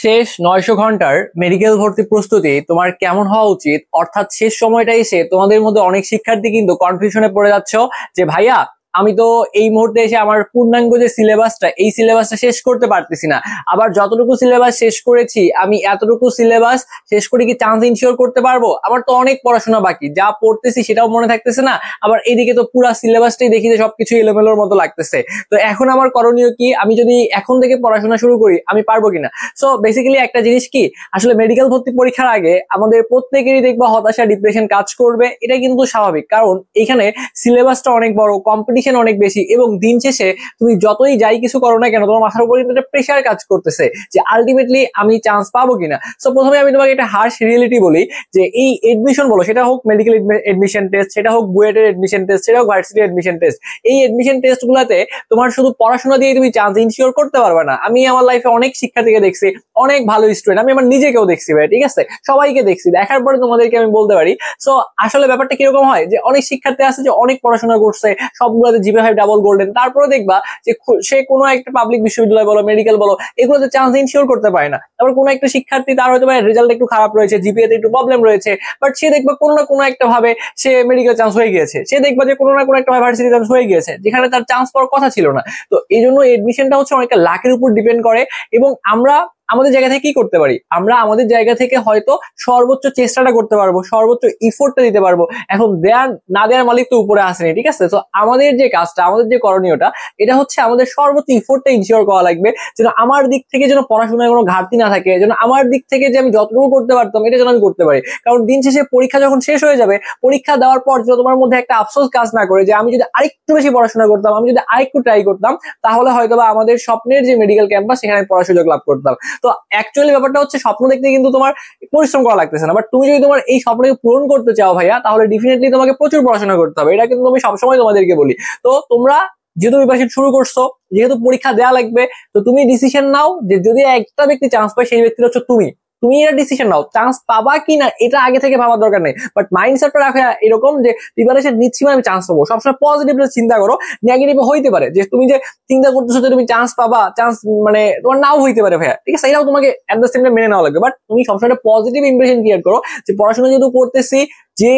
শেষ ৯০০ ঘন্টার মেডিকেল ভর্তি প্রস্তুতি তোমার কেমন হওয়া উচিত? অর্থাৎ শেষ সময়টা এসে তোমাদের মধ্যে অনেক শিক্ষার্থী কিন্তু কনফিউশনে পড়ে যাচ্ছ যে ভাইয়া আমি তো এই মুহূর্তে এসে আমার পূর্ণাঙ্গ যে সিলেবাসটা এই সিলেবাসটা শেষ করতে পারতেছি না। আবার যতটুকু সিলেবাস শেষ করেছি আমি এতটুকু সিলেবাস শেষ করে কি চান্স ইনশিওর করতে পারবো? আমার তো অনেক পড়াশোনা বাকি, যা পড়তেছি সেটাও মনে থাকতেছে না। আবার এইদিকে তো পুরা সিলেবাসটাই দেখি যে সবকিছু এলোমেলোর মতো লাগতেছে। তো এখন আমার করণীয় কি? আমি যদি এখন থেকে পড়াশোনা শুরু করি আমি পারবো কিনা? সো বেসিক্যালি একটা জিনিস কি, আসলে মেডিকেল ভর্তি পরীক্ষার আগে আমাদের প্রত্যেকেরই দেখবা হতাশা ডিপ্রেশন কাজ করবে। এটা কিন্তু স্বাভাবিক, কারণ এখানে সিলেবাসটা অনেক বড়, কম্পিটিশন অনেক বেশি, এবং দিন শেষে তুমি যতই যাই কিছু করো না কেন তোমার মাথার উপর কিন্তু একটা প্রেশার কাজ করতেছে যে আলটিমেটলি আমি চান্স পাবো কিনা। সো প্রথমে আমি তোমাকে একটা হার্শ রিয়েলিটি বলি যে এই এডমিশন বলো, সেটা হোক মেডিকেল এডমিশন টেস্ট, সেটা হোক বুয়েটের এডমিশন টেস্ট, সেটা হোক ভার্সিটি এডমিশন টেস্ট, এই এডমিশন টেস্ট গুলাতে তোমার শুধু পড়াশোনা দিয়ে তুমি চান্স ইনশিওর করতে পারবে না। আমি আমার লাইফে অনেক শিক্ষার্থীকে দেখছি, অনেক ভালো স্টুডেন্ট, আমি আমার নিজেকেও দেখছি ভাই, ঠিক আছে, সবাইকে দেখছি, দেখার পরে তোমাদেরকে আমি বলতে পারি। সো আসলে ব্যাপারটা কিরকম হয় যে অনেক শিক্ষার্থী আছে যে অনেক পড়াশোনা করছে, সবগুলোতে জিপিএ ডাবল গোল্ডেন, তারপরে দেখবা যে সে কোনো একটা পাবলিক বিশ্ববিদ্যালয় বলো মেডিকেল বলো এগুলোতে চান্স ইনশিওর করতে পারে না। তারপর কোনো একটা শিক্ষার্থী তার হয়তো রেজাল্ট একটু খারাপ রয়েছে, জিপিএ তে একটু প্রবলেম রয়েছে, বাট সে দেখবা কোনো না কোনো একটা ভাবে সে মেডিকেল চান্স হয়ে গিয়েছে, সে দেখবা যে কোনো না কোনো একটা ভার্সিটি চান্স হয়ে গিয়েছে যেখানে তার চান্স পাওয়ার কথা ছিল না। তো এই জন্য এডমিশনটা হচ্ছে অনেকটা লাকের উপর ডিপেন্ড করে। এবং আমরা আমাদের জায়গা থেকে কি করতে পারি? আমরা আমাদের জায়গা থেকে হয়তো সর্বোচ্চ চেষ্টাটা করতে পারবো, সর্বোচ্চ ইফোর্টটা দিতে পারবো। এখন দেয়ার না দেওয়ার মালিক তো উপরে আসেনি, ঠিক আছে? তো আমাদের যে কাজটা, আমাদের যে করণীয়টা, এটা হচ্ছে আমাদের সর্বোচ্চ ইফোর্টটা ইনশিওর করা লাগবে, যেন আমার দিক থেকে যেন পড়াশোনায় কোনো ঘাটতি না থাকে, যেন আমার দিক থেকে যে আমি যতটুকু করতে পারতাম এটা যেন আমি করতে পারি। কারণ দিন শেষে পরীক্ষা যখন শেষ হয়ে যাবে, পরীক্ষা দেওয়ার পর যেন তোমার মধ্যে একটা আফসোস কাজ না করে যে আমি যদি আরেকটু বেশি পড়াশোনা করতাম, আমি যদি আরেকটু ট্রাই করতাম, তাহলে হয়তোবা আমাদের স্বপ্নের যে মেডিকেল ক্যাম্পাস সেখানে পড়ার সুযোগ লাভ করতাম। তো অ্যাকচুয়ালি ব্যাপারটা হচ্ছে স্বপ্ন দেখতে কিন্তু তোমার পরিশ্রম করা লাগতেছে না, বাট তুমি যদি তোমার এই স্বপ্নকে পূরণ করতে চাও ভাইয়া, তাহলে ডেফিনেটলি তোমাকে প্রচুর পড়াশোনা করতে হবে। এটা কিন্তু আমি সবসময় তোমাদেরকে বলি। তো তোমরা যেহেতু প্রিপারেশন শুরু করছো, যেহেতু পরীক্ষা দেওয়া লাগবে, তো তুমি ডিসিশন নাও যে যদি একটা ব্যক্তি চান্স পায় সেই ব্যক্তিটা হচ্ছে তুমি। তুমি এটা ডিসিশন নাও, চান্স পাবা কি না এটা আগে থেকে ভাবার দরকার নেই, বাট মাইন্ডসেটটা রাখো এরকম যে প্রিপারেশন নিচ্ছি মানে আমি চান্স পাবো। সবসময় পজিটিভ চিন্তা করো, নেগেটিভ হইতে পারে যে তুমি যে চিন্তা করতেছো যে তুমি চান্স পাবা, চান্স মানে তোমার নাও হইতে পারে ভাইয়া, ঠিক আছে, এটাও তোমাকে এট দ্য সেম টাইম মেনে নেওয়া লাগবে। বাট তুমি সবসময় পজিটিভ ইমপ্রেশন ক্রিয়েট করো যে পড়াশোনা যেহেতু করতেছি, যে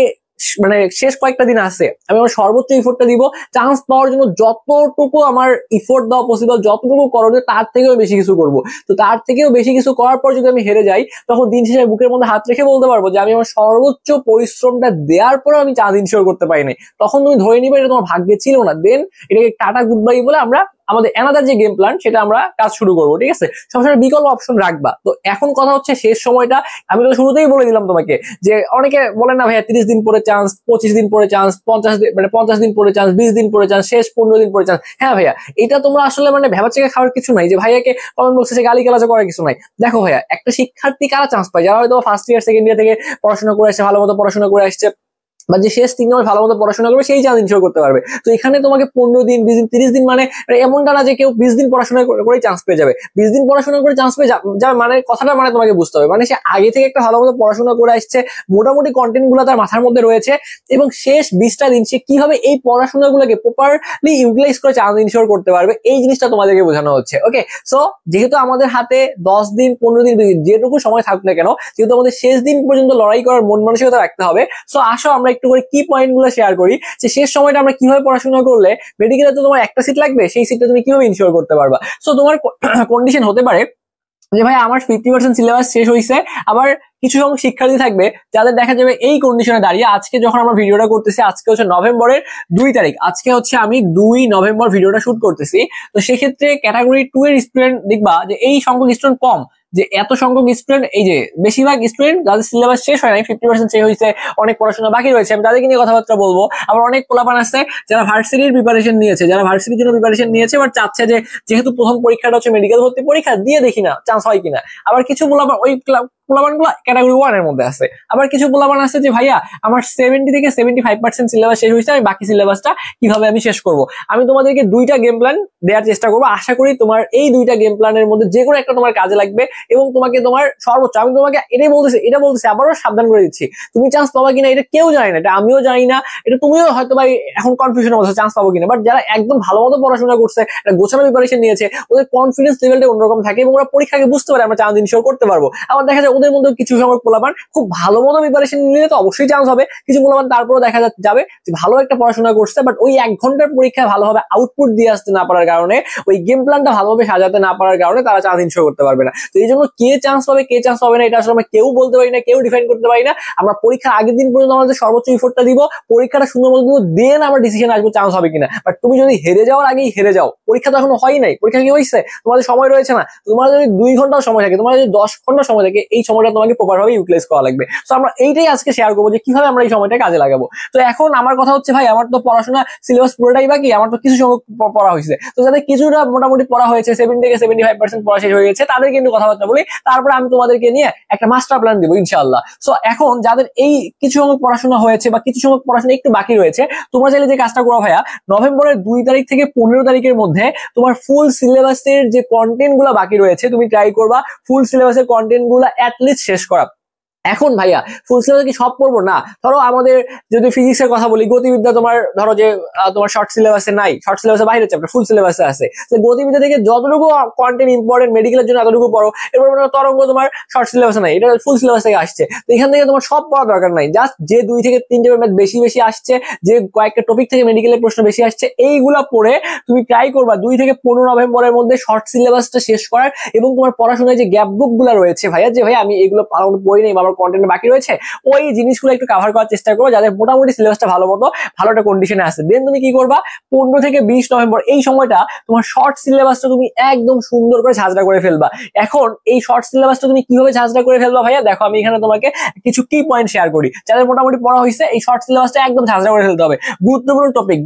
মানে শেষ কয়েকটা দিন আছে, আমি আমার সর্বোচ্চ ইফোর্টটা দিব চান্স পাওয়ার জন্য, যতটুকু আমার ইফোর্ট দেওয়া পসিবল, যতটুকু করণীয় তার থেকেও বেশি কিছু করব। তো তার থেকেও বেশি কিছু করার পর যদি আমি হেরে যাই, তখন দিন শেষে বুকের মধ্যে হাত রেখে বলতে পারবো যে আমি আমার সর্বোচ্চ পরিশ্রমটা দেওয়ার পরেও আমি চান্স ইনশিওর করতে পারিনি। তখন তুমি ধরে নিবে এটা তোমার ভাগ্যে ছিল না, দেন এটাকে টাটা গুড বাই বলে আমরা আমাদের অ্যানাদার যে গেম প্ল্যান সেটা আমরা কাজ শুরু করবো, ঠিক আছে? সবসময় বিকল্প অপশন রাখবা। তো এখন কথা হচ্ছে শেষ সময়টা, আমি তো শুরুতেই বলে দিলাম তোমাকে যে অনেকে বলে না ভাইয়া 30 দিন পরে চান্স, 25 দিন পরে চান্স, 50 দিন মানে 50 দিন পরে চান্স, 20 দিন পরে চান্স, শেষ 15 দিন পরে চান্স। হ্যাঁ ভাইয়া, এটা তোমরা আসলে মানে ভেবাচেকে খাওয়ার কিছু নাই যে ভাইয়াকে কমেন্ট বক্সে গালি গালাজ করার কিছু নাই। দেখো ভাইয়া, একটা শিক্ষার্থী কারা চান্স পায়? যারা হয়তো ফার্স্ট ইয়ার সেকেন্ড ইয়ার থেকে পড়াশোনা করে আসছে, ভালো মতো পড়াশোনা করে আসছে, বা যে শেষ 3 মাস ভালো মতো পড়াশোনা করবে, সেই চান্স ইনশিওর করতে পারবে। তো এখানে তোমাকে 15 দিন 20 দিন 30 দিন মানে এমনটা না যে কেউ 20 দিন পড়াশোনা করে চান্স পেয়ে যাবে। 20 দিন পড়াশোনা করে চান্স পেয়ে যাবে মানে কথাটা মানে তোমাকে বুঝতে হবে, মানে সে আগে থেকে একটা ভালো মতো পড়াশোনা করে আসছে, মোটামুটি কন্টেন্ট গুলো তার মাথার মধ্যে রয়েছে, এবং শেষ 20টা দিন সে কিভাবে এই পড়াশোনা গুলোকে প্রপারলি ইউটিলাইজ করে চান্স ইনশিওর করতে পারবে, এই জিনিসটা তোমাদেরকে বোঝানো হচ্ছে। ওকে, সো যেহেতু আমাদের হাতে 10 দিন 15 দিন যেটুকু সময় থাকুক না কেন, যেহেতু আমাদের শেষ দিন পর্যন্ত লড়াই করার মন মানসিকতা রাখতে হবে। সো আসো আমরা একটু করে কি পয়েন্ট গুলো শেয়ার করি যে শেষ সময়টা আমরা কিভাবে পড়াশোনা করলে মেডিকেলে তো তোমার একটা সিট লাগবে, সেই সিটটা তুমি কিভাবে ইনশিওর করতে পারবা। সো তোমার কন্ডিশন হতে পারে যে ভাই আমার 50% সিলেবাস শেষ হয়েছে, আবার কিছু সংখ্যক শিক্ষার্থী থাকবে যাদের দেখা যাবে এই কন্ডিশনে দাঁড়িয়ে, আজকে যখন আমরা ভিডিওটা করতেছি, আজকে হচ্ছে নভেম্বরের 2 তারিখ, আজকে হচ্ছে আমি 2 নভেম্বর ভিডিওটা শুট করতেছি। তো সেক্ষেত্রে ক্যাটাগরি 2 এর স্টুডেন্ট দেখবা যে এই সংখ্যক স্টুডেন্ট কম, যে এত সংখ্যক স্টুডেন্ট, এই যে বেশিরভাগ স্টুডেন্ট যাদের সিলেবাস শেষ হয় নাই, 50% শেষ হয়েছে, অনেক পড়াশোনা বাকি রয়েছে, আমি তাদেরকে নিয়ে কথাবার্তা বলবো। আবার অনেক পোলাপান আছে যারা ভার্সিটির প্রিপারেশন নিয়েছে, যারা ভার্সিটির জন্য প্রিপারেশন নিয়েছে, বাট চাচ্ছে যে যেহেতু প্রথম পরীক্ষাটা হচ্ছে মেডিকেল ভর্তি পরীক্ষা, দিয়ে দেখি না চান্স হয় কিনা। আবার কিছু পোলাপান ওই পোলাপানগুলো ক্যাটাগরি 1 এর মধ্যে আছে। আবার কিছু পোলাপান আছে যে ভাইয়া আমার 70 থেকে 75% সিলেবাস শেষ হয়েছে, আমি বাকি সিলেবাসটা কিভাবে আমি শেষ করব। আমি তোমাদেরকে দুইটা গেম প্ল্যান দেওয়ার চেষ্টা করবো, আশা করি তোমার এই দুইটা গেম প্ল্যানের মধ্যে যে কোনো একটা তোমার কাজে লাগবে এবং তোমাকে তোমার সর্বোচ্চ, আমি তোমাকে এটা বলতেছি আবারও সাবধান করে দিচ্ছি, তুমি চান্স পাবা কিনা এটা কেউ জানে না, এটা আমিও জানি না, এটা তুমিও হয়তো ভাই এখন কনফিউশনের মধ্যে চান্স পাবো কিনা। বাট যারা একদম ভালো মতো পড়াশোনা করছে, একটা গোছানো প্রিপারেশন নিয়েছে, ওদের কনফিডেন্স লেভেলটা অন্যরকম থাকে এবং ওরা পরীক্ষাকে বুঝতে পারে আমরা চান্স ইনশিওর করতে পারবো। আবার দেখা যায় ওদের মধ্যে কিছু সংখ্যক পোলাপান খুব ভালো মতো প্রিপারেশন নিলে তো অবশ্যই চান্স হবে, কিছু পোলাপান তারপরে দেখা যাবে যে ভালো একটা পড়াশোনা করছে বাট ওই 1 ঘন্টার পরীক্ষায় ভালোভাবে আউটপুট দিয়ে আসতে না পারার কারণে, ওই গেম প্ল্যানটা ভালোভাবে সাজাতে না পারার কারণে তারা চান্স ইনশিওর করতে পারবে না। তো এই জন্য কে চান্স পাবে কে চান্স পাবে না এটা আসলে আমরা কেউ বলতে পারি না, কেউ ডিফাইন করতে পারি না। আমরা পরীক্ষার আগের দিন পর্যন্ত আমাদের সর্বোচ্চ এফোর্টটা দিব, পরীক্ষাটা সুন্দর মতো দিব, দেন আমরা ডিসিশন আসবো চান্স হবে কিনা। বাট তুমি যদি হেরে যাওয়ার আগেই হেরে যাও, পরীক্ষা তো এখনো হয় নাই, পরীক্ষা কি হয়েছে, তোমাদের সময় রয়েছে না, তোমার যদি 2 ঘন্টাও সময় থাকে, তোমার যদি 10 ঘন্টা সময় থাকে, এই সময়টা তোমাকে প্রপার ভাবে ইউটিলাইজ করা লাগবে। তো আমরা এইটাই আজকে শেয়ার করবো যে কিভাবে আমরা এই সময়টা কাজে লাগাবো। তো এখন আমার কথা হচ্ছে ভাই, আমার তো পড়াশোনা সিলেবাস পুরোটাই বাকি, আমার তো কিছু সংখ্যক পড়া হয়েছে, তো যাদের কিছুটা মোটামুটি পড়া হয়েছে, 70 থেকে 75% পড়া শেষ হয়ে গেছে, তাদের কিন্তু কথাবার্তা বলি, তারপরে আমি তোমাদেরকে নিয়ে একটা মাস্টার প্ল্যান দিব ইনশাআল্লাহ। সো এখন যাদের এই কিছু সংখ্যক পড়াশোনা হয়েছে বা কিছু সংখ্যক পড়াশোনা একটু বাকি রয়েছে, তোমরা চাইলে যে কাজটা করো ভাইয়া, নভেম্বরের 2 তারিখ থেকে 15 তারিখের মধ্যে তোমার ফুল সিলেবাসের যে কন্টেন্ট গুলো বাকি রয়েছে, তুমি ট্রাই করবা ফুল সিলেবাসের কন্টেন্ট গুলো অ্যাটলিস্ট শেষ করা। এখন ভাইয়া ফুল সিলেবাস কি সব পড়বো না, ধরো আমাদের যদি ফিজিক্সের কথা বলি, গতিবিদ্যা তোমার ধরো যে তোমার শর্ট সিলেবাসে নাই, শর্ট সিলেবাসে বাইরে চ্যাপ্টার, ফুল সিলেবাসে আছে, তো গতিবিদ্যা থেকে যতটুকু কন্টেন্ট ইম্পর্টেন্ট মেডিকেলের জন্য এতটুকু পড়ো। এরপর তরঙ্গ তোমার শর্ট সিলেবাসে নাই, এটা ফুল সিলেবাস থেকে আসছে, তো এখান থেকে তোমার সব পড়া দরকার নাই, জাস্ট যে 2 থেকে 3টে ম্যাথ বেশি বেশি আসছে, যে কয়েকটা টপিক থেকে মেডিকেলের প্রশ্ন বেশি আসছে, এইগুলা পড়ে তুমি ট্রাই করবা 2 থেকে 15 নভেম্বরের মধ্যে শর্ট সিলেবাসটা শেষ করার। এবং তোমার পড়াশোনায় যে গ্যাপ বুক গুলা রয়েছে ভাইয়া, যে ভাই আমি এগুলো পড়ি নাই বা আমার কন্টেন্ট বাকি রয়েছে, ওই জিনিসগুলো একটু কভার করার চেষ্টা করো, যাদের মোটামুটি সিলেবাসটা ভালো মতো ভালো একটা কন্ডিশনে আছে। দেন তুমি কি করবা, 15 থেকে 20 নভেম্বর এই সময়টা তোমার শর্ট সিলেবাসটা তুমি একদম সুন্দর করে ঝাঁঝরা করে ফেলবা। এখন এই শর্ট সিলেবাসটা তুমি কিভাবে ঝাঁঝরা করে ফেলবা ভাইয়া, দেখো আমি এখানে তোমাকে কিছু কি পয়েন্ট শেয়ার করি। যাদের মোটামুটি পড়া হয়েছে, এই শর্ট সিলেবাসটা একদম ঝাঁঝরা করে ফেলতে হবে। গুরুত্বপূর্ণ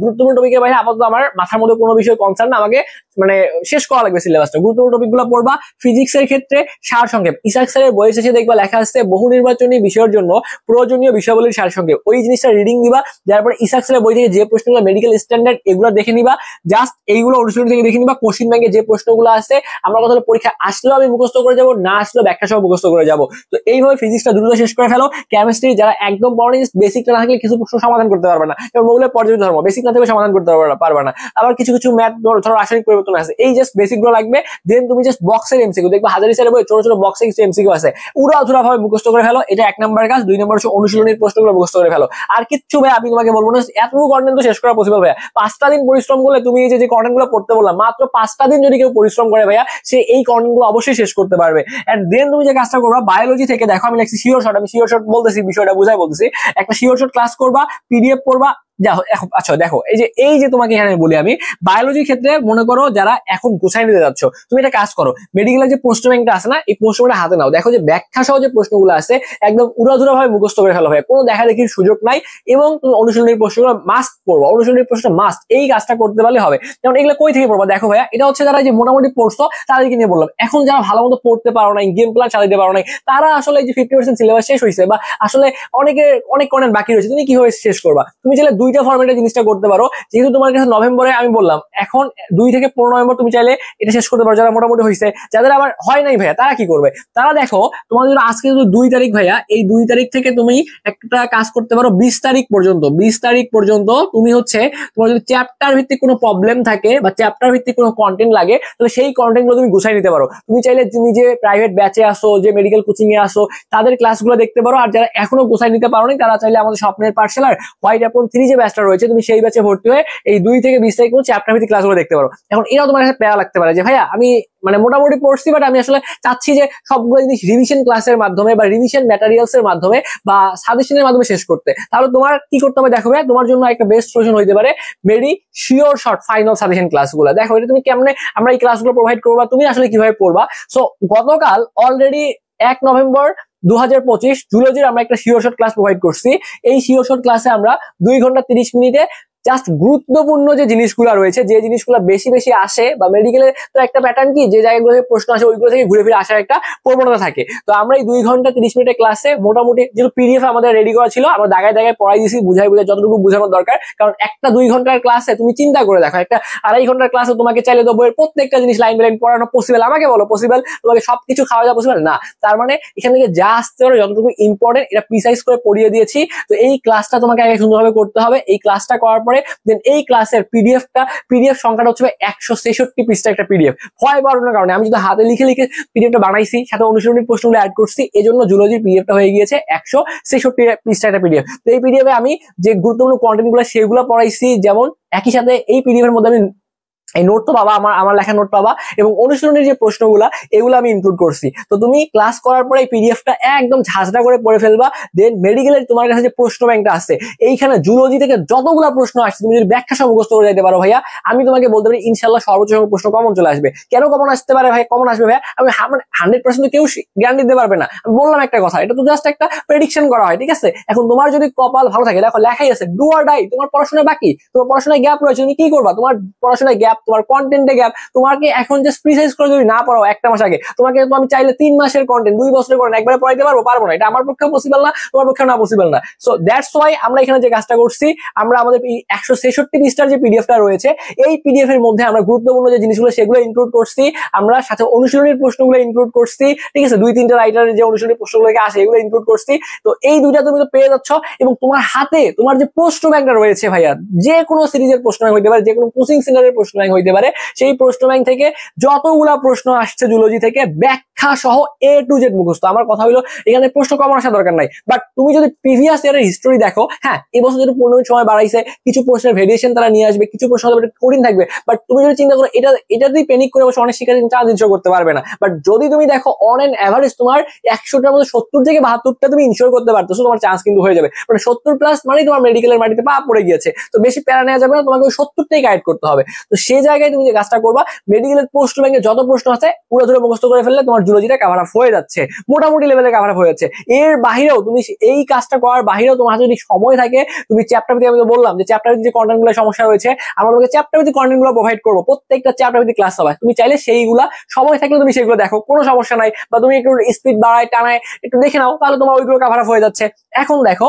টপিকের বাইরে আপাতত আমার মাথার মধ্যে কোনো বিষয় কনসার্ন না, আমাকে মানে শেষ করা লাগবে সিলেবাসটা। গুরুত্বপূর্ণ টপিকগুলো পড়বা। ফিজিক্সের ক্ষেত্রে সারসংক্ষেপ, ইসাক স্যারের বই শেষে দেখবা লেখা আছে বহু নির্বাচনী বিষয়ের জন্য প্রয়োজনীয় বিষয়াবলীর সারসংক্ষেপ, ওই জিনিসটা রিডিং দিবা। তারপরে ইসাক স্যারের বই থেকে যে প্রশ্নগুলো মেডিকেল স্ট্যান্ডার্ড এগুলো দেখে নিবা, জাস্ট এইগুলো অনুশীলন থেকে দেখে নিবা। কোশ্চিন ব্যাংকে যে প্রশ্নগুলো আছে, আমরা কথা হলো পরীক্ষা আসলেও আমি মুখস্থ করে যাবো, না আসলেও ব্যাখ্যা সহ মুখস্থ করে যাবো। তো এইভাবে ফিজিক্সটা দ্রুত শেষ করে ফেলো। কেমিস্ট্রি যারা একদম পড়ে বেসিকটা না থাকলে কিছু প্রশ্ন সমাধান করতে পারবে না, যেমন মৌলের পর্যায় ধর্ম বেসিক না থাকলে সমাধান করতে পারবে না। আবার কিছু কিছু ম্যাথ ধরো রাসায়নিক পরিবর্তন আছে, এই জাস্ট বেসিক গুলো লাগবে। দেন তুমি জাস্ট বক্সের এমসিকিউ দেখবা, হাজারি স্যারের বই ছোট ছোট বক্সে কিছু এমসিকিউ আছে, উড়াধুরা ভাবে মুখস্থ করে ফেলো। এটা 1 নম্বর কাজ। 2 নম্বর হচ্ছে অনুশীলনের প্রশ্নগুলো মুখস্থ করে ফেলো। আর কিচ্ছু ভাই আমি তোমাকে বলবো না, এতটুকু কন্টেন্ট তো শেষ করা পসিবল ভাইয়া। 5টা দিন পরিশ্রম করলে তুমি এই যে কন্টেন্ট গুলো পড়তে বললাম, মাত্র 5টা দিন যদি কেউ পরিশ্রম করে ভাইয়া, সে এই কন্টেন্ট গুলো অবশ্যই শেষ করতে পারবে। এন্ড দেন তুমি যে কাজটা করবা, বায়োলজি থেকে দেখো আমি লিখছি শিওর শর্ট, আমি শিওর শর্ট বলতেছি, বিষয়টা বুঝাই বলতেছি। একটা শিওর শর্ট ক্লাস করবা, পিডিএফ পড়বা। আচ্ছা দেখো, এই যে তোমাকে এখানে বলি আমি, বায়োলজির ক্ষেত্রে মনে করো যারা এখন গোছাই নিতে যাচ্ছ, তুমি একটা কাজ করো, মেডিকেলের যে প্রশ্ন ব্যাংকটা আছে না, এই প্রশ্ন ব্যাংকটা হাতে নাও। দেখো যে ব্যাখ্যা সহ যে প্রশ্নগুলো আছে একদম উড়াধুরা ভাবে মুখস্থ করে ফেলো ভাই, কোনো দেখা দেখির সুযোগ নাই। এবং তুমি অনুশীলনের প্রশ্নগুলো মাস্ট পড়বো, অনুশীলনের প্রশ্ন মাস্ট, এই কাজটা করতে পারলে হবে। যেমন এগুলো কই থেকে পড়বা, দেখো ভাইয়া এটা হচ্ছে যারা যে মোটামুটি পড়ছো তাদেরকে নিয়ে বললাম। এখন যারা ভালো মতো পড়তে পারো নাই, গেম প্ল্যান চালাতে পারো নাই, তারা আসলে যে 50% সিলেবাস শেষ হয়েছে বা আসলে অনেক কন্টেন্ট বাকি রয়েছে, তুমি কিভাবে শেষ করবা? তুমি চাইলে 2টা ফরম্যাটে জিনিসটা করতে পারো। যেহেতু তোমার কাছে নভেম্বরে আমি বললাম, এখন 2 থেকে 15 নভেম্বর তুমি চাইলে এটা শেষ করতে পারো, যারা মোটামুটি হয়েছে। যাদের আবার হয় নাই ভাইয়া, তারা কি করবে? তারা দেখো তোমার যদি আজকে যদি 2 তারিখ ভাইয়া, এই 2 তারিখ থেকে তুমি একটা কাজ করতে পারো 20 তারিখ পর্যন্ত। 20 তারিখ পর্যন্ত তুমি হচ্ছে তোমার যদি চ্যাপ্টার ভিত্তিক কোনো প্রবলেম থাকে বা চ্যাপ্টার ভিত্তিক কোনো কন্টেন্ট লাগে, তাহলে সেই কন্টেন্ট গুলো তুমি গুছাই নিতে পারো। তুমি চাইলে তুমি যে প্রাইভেট ব্যাচে আসো, যে মেডিকেল কোচিং এ আসো, তাদের ক্লাসগুলো দেখতে পারো। আর যারা এখনো গুছাই নিতে পারো না, তারা চাইলে আমাদের স্বপ্নের পাঠশালার হোয়াইট অ্যাপন 3 যে ব্যাচটা রয়েছে, তুমি সেই ব্যাচে ভর্তি হয়ে এই 2 থেকে 20 তারিখ কোনো চ্যাপ্টার ভিত্তিক ক্লাসগুলো দেখতে পারো। এখন এটাও তোমার কাছে প্যারা লাগতে পারে যে ভাইয়া আমি মানে মোটামুটি পড়ছি, বাট আমি আসলে চাচ্ছি যে সবগুলো জিনিস রিভিশন ক্লাসের মাধ্যমে বা রিভিশন ম্যাটেরিয়ালস এর মাধ্যমে বা সাজেশনের মাধ্যমে শেষ করতে। তাহলে তোমার কি করতে হবে দেখো ভাইয়া, তোমার জন্য একটা বেস্ট সলিউশন হইতে পারে মেডি শিওর শর্ট ফাইনাল সাজেশন ক্লাসগুলো। দেখো এটা তুমি কেমনে আমরা এই ক্লাসগুলো প্রোভাইড করবা, তুমি আসলে কিভাবে পড়বা। সো গতকাল অলরেডি 1 নভেম্বর 2025 জুলজির আমরা একটা শিওর শর্ট ক্লাস প্রোভাইড করছি। এই শিওর শর্ট ক্লাসে আমরা 2 ঘন্টা 30 মিনিটে জাস্ট গুরুত্বপূর্ণ যে জিনিসগুলো রয়েছে, যে জিনিসগুলো বেশি বেশি আসে, বা মেডিকেলের তো একটা প্যাটার্ন কি, যে জায়গাগুলো থেকে প্রশ্ন আসে ওইগুলো থেকে ঘুরে ফিরে আসার একটা প্রবণতা থাকে। তো আমরা এই 2 ঘন্টা 30 মিনিটের ক্লাসে মোটামুটি যেহেতু পিডিএফ আমাদের রেডি করা ছিল, আমরা দাগায় দাগায় পড়াই দিয়েছি, বুঝাই বুঝাই যতটুকু বোঝানোর দরকার। কারণ একটা 2 ঘন্টার ক্লাসে তুমি চিন্তা করে দেখো, একটা 2.5 ঘন্টার ক্লাসে তোমাকে চাইলে তো বইয়ের প্রত্যেকটা জিনিস লাইন বাই লাইন পড়ানো পসিবল? আমাকে বলো পসিবল? তোমাকে সবকিছু খাওয়া যাওয়া পসিবল না। তার মানে এখান থেকে যা আসতে পারে যতটুকু ইম্পর্টেন্ট এটা প্রিসাইজ করে পড়িয়ে দিয়েছি। তো এই ক্লাসটা তোমাকে আগে সুন্দরভাবে করতে হবে। এই ক্লাসটা করার পরে দেন এই ক্লাসের পিডিএফ সংখ্যাটা হচ্ছে 166 পৃষ্ঠা একটা পিডিএফ। ভয় বাড়ানোর কারণে আমি যদি হাতে লিখে লিখে পিডিএফটা বানাইছি, সাথে অনুশীলনী প্রশ্নগুলো অ্যাড করছি, এই জন্য জুলজির পিডিএফটা হয়ে গিয়েছে 166 পৃষ্ঠা একটা পিডিএফ। তো এই পিডিএফে আমি যে গুরুত্বপূর্ণ কন্টেন্ট গুলো সেগুলো পড়াইছি, যেমন একই সাথে এই পিডিএফ এর মধ্যে আমি এই নোট তো পাবা, আমার লেখা নোট পাবা, এবং অনুশীলনের যে প্রশ্নগুলা এগুলো আমি ইনক্লুড করছি। তো তুমি ক্লাস করার পরে এই পিডিএফটা একদম ঝাঁঝরা করে পড়ে ফেলবা। দেন মেডিকেলের তোমার কাছে যে প্রশ্ন ব্যাংকটা আছে, এইখানে জুলজি থেকে যতগুলা প্রশ্ন আসছে তুমি যদি ব্যাখ্যা সহ মুখস্থ করে যেতে পারো ভাইয়া, আমি তোমাকে বলতে পারি ইনশাল্লাহ সর্বোচ্চ প্রশ্ন কমন চলে আসবে। কেন কমন আসতে পারে ভাই, কমন আসবে ভাইয়া, আমি 100% কেউ গ্যারান্টি দিতে পারবে না। আমি বললাম একটা কথা, এটা তো জাস্ট একটা প্রেডিকশন করা হয়, ঠিক আছে? এখন তোমার যদি কপাল ভালো থাকে, দেখো লেখাই আছে ডু অর ডাই, তোমার পড়াশোনা বাকি, তোমার পড়াশোনায় গ্যাপ রয়েছে, তুমি কি করবা? তোমার পড়াশোনায় গ্যাপ, তোমার কন্টেন্টে গ্যাপ, তোমাকে এখন জাস্ট প্রিসাইজ করে যদি না পড়াও 1 মাস আগে, তোমাকে তো আমি চাইলে 3 মাসের কন্টেন্ট 2 বছরের কন্টেন্ট একবারে পড়াইতে পারবো না। এটা আমার পক্ষে পসিবল না, তোমার পক্ষে না পসিবল না। সো দ্যাটস ওয়াই আমরা এখানে যে কাজটা করছি, আমরা আমাদের 166 পৃষ্ঠার যে পিডিএফটা রয়েছে, এই পিডিএফ এর মধ্যে আমরা গুরুত্বপূর্ণ যে জিনিসগুলো সেগুলো ইনক্লুড করছি, আমরা সাথে অনুশীলনের প্রশ্নগুলো ইনক্লুড করছি, ঠিক আছে? 2-3টা রাইটারের যে অনুশীলনের প্রশ্নগুলো আসে এগুলো ইনক্লুড করছি। তো এই দুইটা তুমি তো পেয়ে যাচ্ছ, এবং তোমার হাতে তোমার যে প্রশ্ন ব্যাংকটা রয়েছে ভাইয়া, যে কোনো সিরিজের প্রশ্ন ব্যাংক হইতে পারে, যে কোনো কোচিং সেন্টারের প্রশ্ন ব্যাংক হইতে পারে, সেই প্রশ্ন ব্যাংক থেকে যতগুলা প্রশ্ন আসছে জুলজি থেকে ব্যাখ্যা সহ A to Z মুখস্থ। আমার কথা হলো এখানে প্রশ্ন কমন আসার দরকার নাই, বাট তুমি যদি প্রিভিয়াস ইয়ারের হিস্টোরি দেখো, হ্যাঁ এবছর যদি 15 মিনিট সময় বাড়াইছে, কিছু প্রশ্নের ভেরিয়েশন তারা নিয়ে আসবে, কিছু প্রশ্ন হয়তো কঠিন থাকবে, বাট তুমি যদি চিন্তা করো এটাতেই প্যানিক করে বসে অনেক শিক্ষার্থী চান্স ইনশোর করতে পারবে না। বাট যদি তুমি দেখো অন এন অ্যাভারেজ তোমার 100টার মধ্যে 70 থেকে 72টা তুমি ইনশোর করতে পারতেছো, তোমার চান্স কিন্তু হয়ে যাবে। মানে 70+ মানে তোমার মেডিকেলের মাটিতে পা পড়ে গিয়েছে। তো বেশি প্যারা নেওয়া যাবে না, তোমাকে ওই 70টাই গাইড করতে হবে। তো সেই জায়গায় তুমি যে কাজটা করবা, মেডিকেলের প্রশ্ন ব্যাংকে যত প্রশ্ন আছে পুরো ধরে মুখস্থ করে ফেললে তোমার জুলজিটা কভার আপ হয়ে যাচ্ছে, মোটামুটি লেভেলে কভার আপ হয়ে যাচ্ছে। এর বাহিরেও তুমি এই কাজটা করার বাহিরেও তোমার হাতে যদি সময় থাকে, তুমি চ্যাপ্টার ভিত্তিক, আমি তো বললাম যে চ্যাপ্টার ভিত্তিক যে কন্টেন্ট গুলো সমস্যা রয়েছে, আমরা তোমাকে চ্যাপ্টার ভিত্তিক কন্টেন্ট গুলো প্রোভাইড করবো। প্রত্যেকটা চ্যাপ্টার ভিত্তিক ক্লাস হবে, তুমি চাইলে সেইগুলা সময় থাকলে তুমি সেগুলো দেখো, কোনো সমস্যা নাই। বা তুমি একটু স্পিড বাড়ায় টানায় একটু দেখে নাও, তাহলে তোমার ওইগুলো কভার আপ হয়ে যাচ্ছে। এখন দেখো,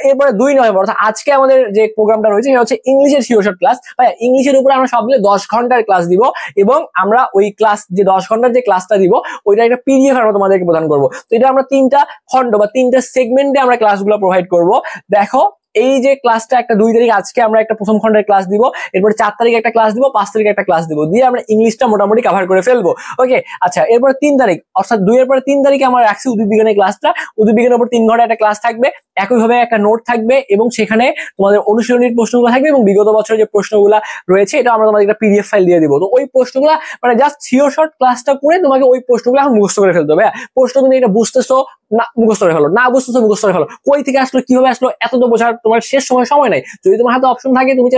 এরপরে 2 নভেম্বর অর্থাৎ আজকে আমাদের যে প্রোগ্রামটা রয়েছে সেটা হচ্ছে ইংলিশের শিওর শর্ট ক্লাস। ভাই ইংলিশের উপরে আমরা সব মিলে 10 ঘন্টার ক্লাস দিব, এবং আমরা ওই ক্লাস যে 10 ঘন্টার যে ক্লাসটা দিব ওইটা একটা পিডিএফ আমরা তোমাদেরকে প্রদান করবো। তো এটা আমরা 3টা খণ্ড বা 3টা সেগমেন্টে আমরা ক্লাসগুলো প্রোভাইড করব। দেখো এই যে ক্লাসটা একটা 2 তারিখ আজকে আমরা একটা প্রথম খণ্ডের ক্লাস দিব, এরপর 4 তারিখে একটা ক্লাস দিব, 5 তারিখে একটা ক্লাস দিব, দিয়ে আমরা ইংলিশটা মোটামুটি কভার করে ফেলবো। ওকে, আচ্ছা এরপর 3 তারিখ অর্থাৎ 2 এর পরে 3 তারিখে আমরা রাখছি উদ্ভিদ বিজ্ঞানের ক্লাসটা। উদ্ভিদ বিজ্ঞানের উপর 3 ঘন্টা একটা ক্লাস থাকবে, একইভাবে একটা নোট থাকবে, এবং সেখানে তোমাদের অনুশীলনীর প্রশ্নগুলো থাকবে, এবং বিগত বছরের যে প্রশ্নগুলো রয়েছে এটা আমরা তোমাদের একটা পিডিএফ ফাইল দিয়ে দিব। তো ওই প্রশ্নগুলো মানে জাস্ট শিওর শর্ট ক্লাসটা করে তোমাকে ওই প্রশ্নগুলো এখন মুখস্থ করে ফেলতে হবে। প্রশ্ন তুমি এটা বুঝতেছো না, মুখস্থ করে ফেলো, না বুঝতেছো মুখস্থ করে ফেলো, কই থেকে আসলো কিভাবে আসলো এত তো বোঝার তোমার শেষ সময় নাই। যদি তোমার হাতে অপশন থাকে তুমি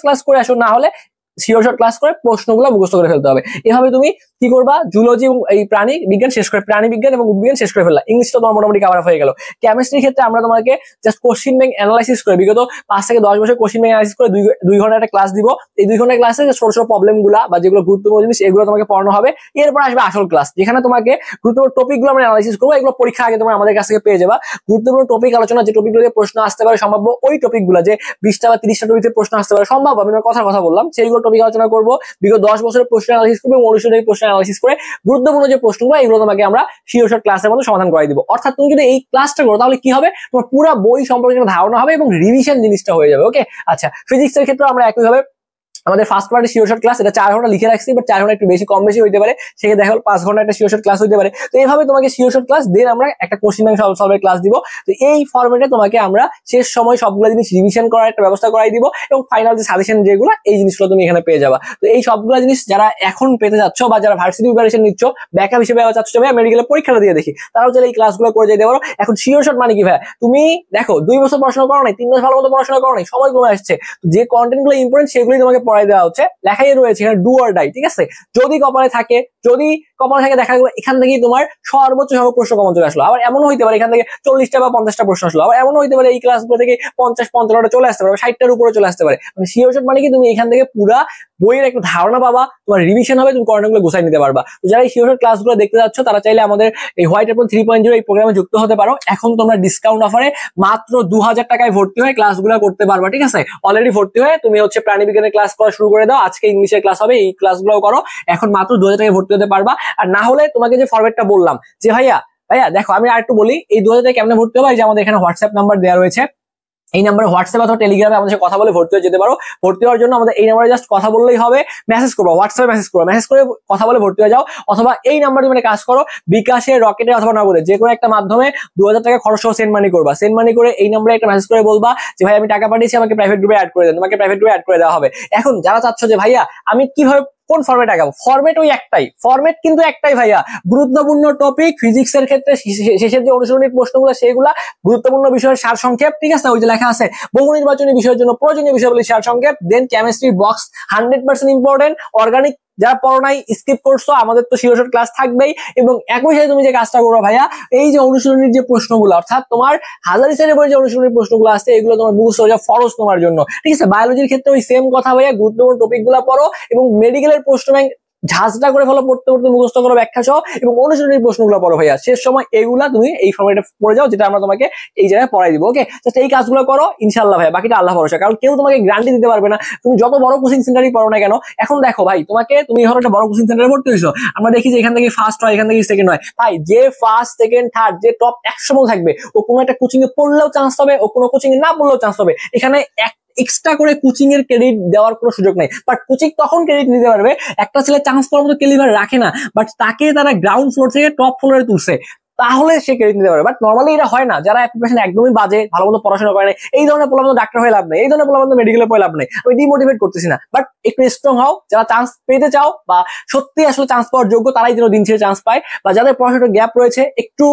ক্লাস করে আসো, না হলে শিওর শর্ট ক্লাস করে প্রশ্নগুলো মুখস্থ করে ফেলতে হবে। এভাবে তুমি কি করবা, জুলজি এবং এই প্রাণী বিজ্ঞান শেষ করে, প্রাণী বিজ্ঞান এবং উদ্ভিদ শেষ করে ফেললা, ইংলিশটা তোমার মোটামুটি কভার হয়ে গেল। কেমিস্ট্রির ক্ষেত্রে আমরা তোমাকে জাস্ট কোশ্চিন ব্যাংক অ্যানালাইসিস করে বিগত 5 থেকে 10 বছর কোশ্চিন ব্যাংক অ্যানালাইসিস করে 2 ঘন্টা একটা ক্লাস দিব। এই 2 ঘন্টার ক্লাসে যে ছোট ছোট প্রবলেম গুলা বা যেগুলো গুরুত্বপূর্ণ জিনিস এগুলো তোমাকে পড়ানো হবে। এরপর আসবে আসল ক্লাস, যেখানে তোমাকে গুরুত্বপূর্ণ টপিক গুলো আমরা অ্যানালাইসিস করবো। এগুলো পরীক্ষা আগে তোমরা আমাদের কাছ থেকে পেয়ে যাবা। গুরুত্বপূর্ণ টপিক আলোচনা, যে টপিকগুলো দিয়ে প্রশ্ন আসতে পারে সম্ভাব্য, ওই টপিক গুলা যে 20টা বা 30টা টপিকে প্রশ্ন আসতে পারে সম্ভব, আমি কথা বললাম, সেইগুলো টপিক আলোচনা করবো। বিগত 10 বছরের প্রশ্ন অ্যানালাইসিস করবো এবং অনুশীলনী প্রশ্ন অ্যানালাইসিস করে গুরুত্বপূর্ণ যে প্রশ্নগুলো এগুলো তোমাকে আমরা শিওর শর্ট ক্লাসের মধ্যে সমাধান করাই দিব। অর্থাৎ তুমি যদি এই ক্লাসটা করো তাহলে কি হবে, তোমার পুরো বই সম্পর্কে একটা ধারণা হবে এবং রিভিশন জিনিসটা হয়ে যাবে। ওকে, আচ্ছা ফিজিক্সের ক্ষেত্রে আমরা একইভাবে আমাদের ফার্স্ট পার্টে শিওর শর্ট ক্লাস, এটা 4 ঘন্টা লিখে রাখছি, বাট 4 ঘন্টা একটু বেশি কম বেশি হইতে পারে, সেখানে দেখা হলো 5 ঘন্টা একটা শিওর শর্ট ক্লাস হইতে পারে। তো এইভাবে তোমাকে শিওর শর্ট ক্লাস দেন আমরা একটা কোশ্চেন ব্যাংক সলভের ক্লাস দিব। তো এই ফরম্যাটে তোমাকে আমরা শেষ সময় সবগুলো জিনিস রিভিশন করার একটা ব্যবস্থা করাই দিব, এবং ফাইনাল যে সাজেশন যেগুলো এই জিনিসগুলো তুমি এখানে পেয়ে যাবা। তো এই সবগুলো জিনিস যারা এখন পেতে যাচ্ছ বা যারা ভার্সিটি প্রিপারেশন নিচ্ছ, ব্যাকআপ হিসেবে চাচ্ছ ভাই মেডিকেলের পরীক্ষাটা দিয়ে দেখি, তারাও চাইলে এই ক্লাসগুলো করে যেতে পারো। এখন শিওর শর্ট মানে কি ভাই, তুমি দেখো 2 বছর পড়াশোনা করো নাই, 3 মাস ভালো মতো পড়াশোনা করো নাই, সময় কমে আসছে, যে কন্টেন্ট গুলো ইম্পর্টেন্ট সেগুলোই তোমাকে পড়াই দেওয়া হচ্ছে। লেখাই রয়েছে এখানে ডু অর ডাই, ঠিক আছে? যদি কপালে থাকে, যদি কপাল থেকে দেখা গেলো এখান থেকেই তোমার সর্বোচ্চ প্রশ্ন কমন চলে আসলো। আবার এমনও হইতে পারে এখান থেকে 40টা বা 50টা প্রশ্ন আসলো। আবার এমনও হইতে পারে এই ক্লাসগুলো থেকে 50-55টা চলে আসতে পারে, 60টার উপরে চলে আসতে পারে। মানে শিওর শট মানে কি তুমি এখান থেকে পুরা বইয়ের একটা ধারণা পাবা, তোমার রিভিশন হবে, তুমি কন্টেন্টগুলো গুছাই নিতে পারবা। তো যারা এই শিওর শট ক্লাসগুলো দেখতে যাচ্ছ তারা চাইলে আমাদের এই হোয়াইট অ্যাপল 3.0 এই প্রোগ্রামে যুক্ত হতে পারো। এখন তোমরা ডিসকাউন্ট অফারে মাত্র 2000 টাকায় ভর্তি হয়ে ক্লাসগুলো করতে পারবা, ঠিক আছে? অলরেডি ভর্তি হয়ে তুমি হচ্ছে প্রাণীবিজ্ঞানের ক্লাস করা শুরু করে দাও, আজকে ইংলিশের ক্লাস হবে, এই ক্লাসগুলো করো, এখন মাত্র 2000 টাকায় ভর্তি হতে পারবা। আর না হলে তোমাকে যে ফরম্যাটটা বললাম যে ভাইয়া দেখো আমি আরেকটু বলি, এই 2000 টাকা কেমনে ভর্তি হবে, যে আমাদের এখানে হোয়াটসঅ্যাপ নাম্বার দেওয়া রয়েছে, এই নাম্বারে হোয়াটসঅ্যাপ অথবা টেলিগ্রামে আমাদের সাথে কথা বলে ভর্তি হয়ে যেতে পারো। ভর্তি হওয়ার জন্য আমাদের এই নাম্বারে জাস্ট কথা বললেই হবে, মেসেজ করবো, হোয়াটসঅ্যাপে মেসেজ করবো, মেসেজ করে কথা বলে ভর্তি হয়ে যাও। অথবা এই নাম্বারে মানে কাজ করো, বিকাশে, রকেটে অথবা নগদে যে কোনো একটা মাধ্যমে 2000 টাকা খরচ সহ সেন্ড মানি করবা। সেন্ড মানি করে এই নাম্বারে একটা মেসেজ করে বলবা যে ভাই আমি টাকা পাঠিয়েছি, আমাকে প্রাইভেট গ্রুপে অ্যাড করে দেন, তোমাকে প্রাইভেট গ্রুপে অ্যাড করে দেওয়া হবে। এখন যারা চাচ্ছ যে ভাইয়া আমি কিভাবে কোন ফরম্যাট আগাবো, ফরম্যাট ওই একটাই, ফরম্যাট কিন্তু একটাই ভাইয়া। গুরুত্বপূর্ণ টপিক ফিজিক্সের ক্ষেত্রে শেষের যে অনুশীলনী প্রশ্নগুলো সেগুলা, গুরুত্বপূর্ণ বিষয়ের সার সংক্ষেপ, ঠিক আছে? ওই যে লেখা আছে বহু নির্বাচনী বিষয়ের জন্য প্রয়োজনীয় বিষয়গুলি সার সংক্ষেপ, দেন কেমিস্ট্রি বক্স 100% ইম্পর্টেন্ট, অর্গানিক যারা পড়ো নাই স্কিপ করছো আমাদের তো শিওর শট ক্লাস থাকবেই। এবং একই সাথে তুমি যে কাজটা করো ভাইয়া, এই যে অনুশীলনীর যে প্রশ্নগুলো অর্থাৎ তোমার হাজারি শ্রেণীর বই যে অনুশীলনীর প্রশ্নগুলো আছে এগুলো তোমার মুখস্থ হয়ে যাওয়া ফরজ তোমার জন্য, ঠিক আছে? বায়োলজির ক্ষেত্রে ওই সেম কথা ভাইয়া, গুরুত্বপূর্ণ টপিক গুলা পড়ো এবং মেডিকেলের প্রশ্ন ব্যাংক ঝাঁঝটা করে ফলো, পড়তে পড়তে মুখস্থ করো ব্যাখ্যা সহ, এবং অনুশীলনীর প্রশ্নগুলো পড়ো ভাইয়া। শেষ সময় এগুলা তুমি এই ফরম্যাটে পড়ে যাও, যেটা আমরা তোমাকে এই জায়গায় পড়াই দিব। ওকে, জাস্ট এই কাজগুলো করো, ইনশাআল্লাহ ভাইয়া, বাকিটা আল্লাহ ভরসা। কারণ কেউ তোমাকে গ্যারান্টি দিতে পারবে না, তুমি যত বড় কোচিং সেন্টারই পড়ো না কেন। এখন দেখো ভাই, তুমি ধরো একটা বড় কোচিং সেন্টারে ভর্তি হয়েছো, আমরা দেখি যে এখান থেকে ফার্স্ট হয়, এখান থেকে সেকেন্ড হয়। ভাই যে ফার্স্ট সেকেন্ড থার্ড যে টপ 100 মধ্যে থাকবে, ও কোনো একটা কোচিং এ পড়লেও চান্স পাবে, ও কোনো কোচিং এ না পড়লেও চান্স পাবে। এখানে এক্সট্রা করে কোচিং এর ক্রেডিট দেওয়ার কোনো সুযোগ নাই। বাট কোচিং তখন ক্রেডিট নিতে পারবে, একটা ছেলে চান্স পাওয়ার মতো ক্যালিবার রাখে না, বাট তাকে তারা গ্রাউন্ড ফ্লোর থেকে টপ ফ্লোরে তুলছে, তাহলে সে ক্রেডিট নিতে পারবে। বাট নর্মালি এটা হয় না, যারা অ্যাপ্লিকেশন একদমই বাজে, ভালো মতো পড়াশোনা করে না, এই ধরনের পোলাপান ডাক্তার হয়ে লাভ নেই, এই ধরনের পোলাপান মেডিকেলে পড়ে লাভ নেই। আমি ডিমোটিভেট করতেছি না, বাট একটু স্ট্রং হও। যারা চান্স পেতে চাও বা সত্যি আসলে চান্স পাওয়ার যোগ্য, তারাই যেন দিন শেষে চান্স পায়। বা যাদের পড়াশোনার গ্যাপ রয়েছে, একটু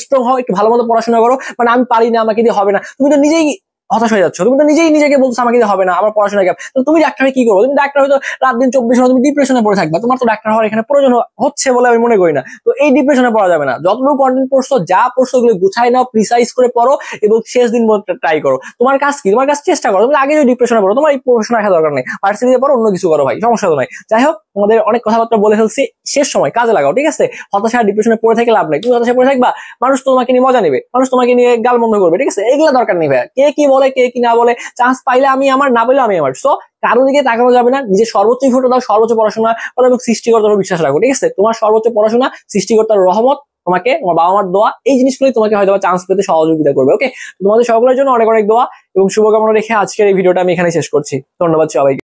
স্ট্রং হও, একটু ভালো মতো পড়াশোনা করো। মানে আমি পারি না, আমাকে দিয়ে হবে না, তুমি তো নিজেই হতাশ হয়ে যাচ্ছ, তুমি তো নিজেই নিজেকে বলছো আমাকে দিয়ে হবে না, আমার পড়াশোনা গ্যাপ। তো তুমি ডাক্তার হয়ে কি করবো? তুমি ডাক্তার হয়তো রাত দিন 24 ঘন্টা তুমি ডিপ্রেশনে পড়ে থাকবা, তোমার তো ডাক্তার হওয়ার এখানে প্রয়োজন হচ্ছে বলে আমি মনে করি না। তো এই ডিপ্রেশনে পড়া যাবে না, যতটুকু কন্টেন্ট পড়ছো, যা পড়ছো ওগুলো গুছাই নাও, প্রিসাইজ করে পড়ো এবং শেষ দিন ট্রাই করো। তোমার কাজ কি? তোমার কাজ চেষ্টা করো। তুমি আগে যদি ডিপ্রেশনে পড়ো, তোমার এই পড়াশোনা রাখা দরকার নেই, ভার্সিটিতে পড়ো, অন্য কিছু করো ভাই, সমস্যা তো নাই। যাই হোক, তোমাদের অনেক কথাবার্তা বলে ফেলছি, শেষ সময় কাজে লাগাও, ঠিক আছে? হতাশা ডিপ্রেশনে পড়ে থেকে লাভ নেই। তুমি হতাশা পড়ে থাকবা, মানুষ তোমাকে নিয়ে মজা নেবে, মানুষ তোমাকে নিয়ে গাল বন্ধ করবে, ঠিক আছে? এগুলা দরকার নেই ভাইয়া, কে কি বলে কে কি না বলে, চান্স পাইলে আমি আমার, না পাইলে আমি আমার। সো কারো দিকে তাকানো যাবে না, নিজের সর্বোচ্চ ফটো দাও, সর্বোচ্চ পড়াশোনা করো এবং সৃষ্টিকর্তার বিশ্বাস রাখো, ঠিক আছে? তোমার সর্বোচ্চ পড়াশোনা, সৃষ্টিকর্তার রহমত, তোমাকে তোমার বাবা মার দোয়া, এই জিনিসগুলোই তোমাকে হয়তো চান্স পেতে সহযোগিতা করবে। ওকে, তোমাদের সকলের জন্য অনেক অনেক দোয়া এবং শুভকামনা রেখে আজকের এই ভিডিওটা আমি এখানে শেষ করছি। ধন্যবাদ সবাইকে।